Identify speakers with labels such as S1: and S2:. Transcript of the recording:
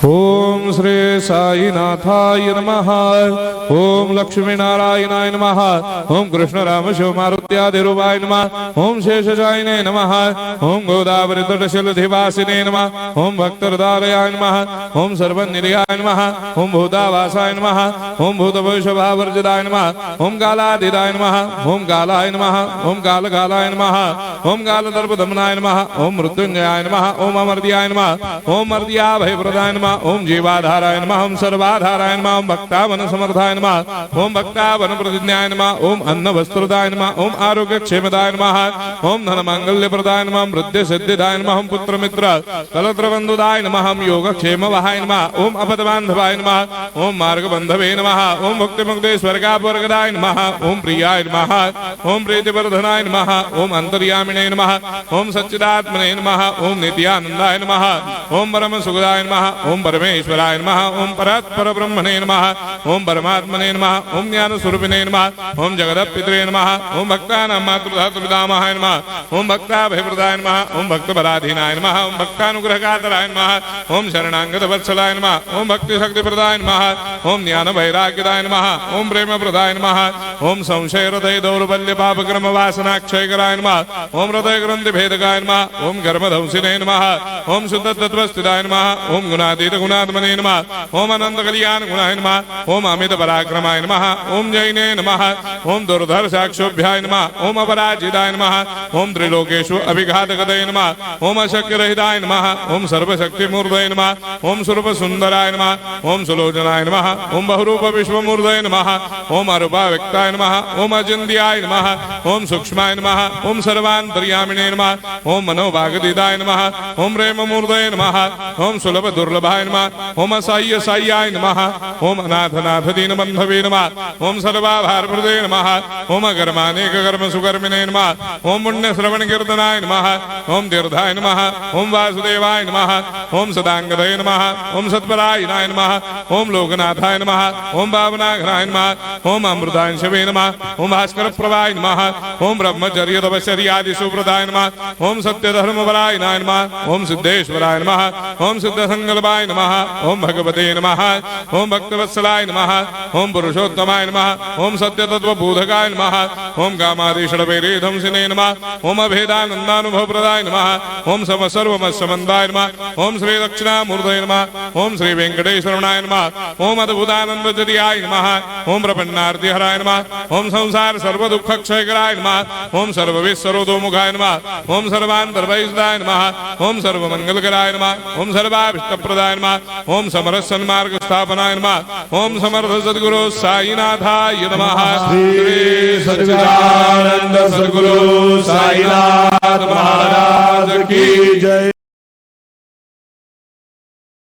S1: ओम श्री साईनाथाय नमः। ओम लक्ष्मी नारायणाय नमः। ओम कृष्ण राम शिव मारुत्यादिरूपाय नमः। ओम शेषशायिने नमः। ओम गोदावरी तटशिलधिवासिने नमः। ओम भक्तहृदयाय नमः। ओम सर्वनिर्याय नमः। ओम भूतावासाय नमः। ओम भूतभविष्यभावर्जिताय नमः। ओम कालातीताय नमः। ओम कालाय नमः। ओम कालकालाय नमः। ओम कालदर्पदमनाय नमः। ओम मृत्युंजयाय नमः। ओम अमर्त्याय नमः। ओम मर्त्याभयप्रदाय नमः। ओम जीवाधाराय नमः। ओम सर्वाधाराय नमः। ओम भक्तावन समर्थाय नमः। ओम भक्तावन प्रतिज्ञाय नमः। ओम अन्न वस्त्रदाय नमः। ओम आरोग्य क्षेमदाय नमः। ओम धन मांगल्य प्रदाय नमः। वृद्धि सिद्धिदाय नमः। ओम पुत्र मित्र कलत्र बंधुदाय नमः। ओम योग क्षेम वहाय नमः। ओम अपद बांधवाय नमः। ओम मार्ग बंधवे नमः। ओम मुक्ति मुक्ति स्वर्गापवर्गदाय नमः। ओम प्रियाय नमः। ओम प्रीतिवर्धनाय नमः। ओम अंतर्यामिने नमः। ओम सच्चिदात्मने नमः। ओम नित्यानंदाय नमः। ओम परम सुखदाय नमः। ओम परमेश्वराय नमः। ओम परात्पर ब्रह्मणे नमः। ओम परमात्मने नमः। ओम ज्ञान स्वरूपिणे नमः। ओम जगदपितरे नमः। ओम भक्तानां मातृधातुपितामहाय नमः। ओम भक्ताभयप्रदाय नमः। ओम भक्तपराधीनाय नमः। ओम भक्तानुग्रहकातराय नमः। ओम शरणागत वत्सलाय नमः। ओम भक्ति शक्तिप्रदाय नमः। ओम ज्ञान वैराग्यदाय नमः। ओम प्रेम प्रदाय नमः। ओम संशय हृदय दौर्बल्य पाप कर्म वासना क्षयकराय नमः। ओम हृदय ग्रंथि भेदकाय नमः। ओम कर्मधंसिने नमः। ओम शुद्ध तत्वस्थिताय नमः। ओम गुणातीत गुणात्मने नमः। ओम अनंत कल्याण गुणाय नमः। ओम अमित पराक्रमाय नमः। ओम जैने नमः। ओम दुर्धर साक्षोभ्याय नमः। ओम अपराजिताय नमः। ओम त्रिलोकेषु अभिघातगतये नमः। ओम अशक्य रहिताय नमः। ओम सर्वशक्तिमूर्तये नमः। ओम स्वरूप सुंदराय नमः। ओम सुलोचनाय नमः। ओम बहुरूप विश्वमूर्तये नमः। ओम अरूपाव्यक्ताय नमः। ओम अचिन्त्याय नमः। ओम सूक्ष्माय नमः। ओम सर्वान्तर्यामिने नमः। ओम मनोभागतीताय नमः। ओम प्रेममूर्तये नमः। ओम सुलभ दुर्लभाय नमः। ओम असाह्य साह्याय नमः। ओम अनाथनाथ दीनबन्धवे नमः। ओम सर्वाभारप्रदे नमः। ओम अकर्मानेक कर्म सुकर्मिणे नमः। ओम पुण्य श्रवण कीर्तनाय नमः। ओम तीर्थाय नमः। ओम वासुदेवाय नमः। ओम सदांगदये नमः। ओम सत्परायणाय नमः। ओम लोकनाथाय नमः। ओम भावनाघ्नाय नमः। ओम अमृतांशवे नमः। ओम भास्कर प्रभाय नमः। ओम ब्रह्मचर्य तपश्चर्यादि सुप्रदाय नमः। ओम सत्यधर्मपरायणाय नमः। ओम सिद्धेश्वराय नमः। ओम सिद्ध संकल्पाय नमः। ओम भगवते नमः। ओम भक्तवत्सलाय नमः। ओम पुरुषोत्तमाय नमः। ओम सत्यतत्वबोधकाय नमः। ओम कामादिषडवैरेधंसिने नमः। ओम अभेदानन्दानुभवप्रदाय नमः। ओम सर्वमस्समन्ताय नमः। ओम श्री दक्षिणामूर्तये नमः। ओम श्री वेंकटेश्वरनाय नमः। ओम अद्भुतानन्दजटियाय नमः। ओम प्रपन्नार्तिहराय नमः। ओम संसार सर्वदुःखक्षयकराय नमः। ओम सर्वविश्वरोधोमुखाय नमः। ओम सर्वान्तर्भयिताय नमः। ओम सर्वमंगलकराय नमः। ओम सर्वाभीष्टप्रदाय नमः। ओम समरस सन्मार्ग स्थापनाय नमः। ओम समर्थ सद्गुरु साईनाथाय नमः।
S2: श्री सच्चिदानंद सद्गुरु साईनाथ महाराज की जय।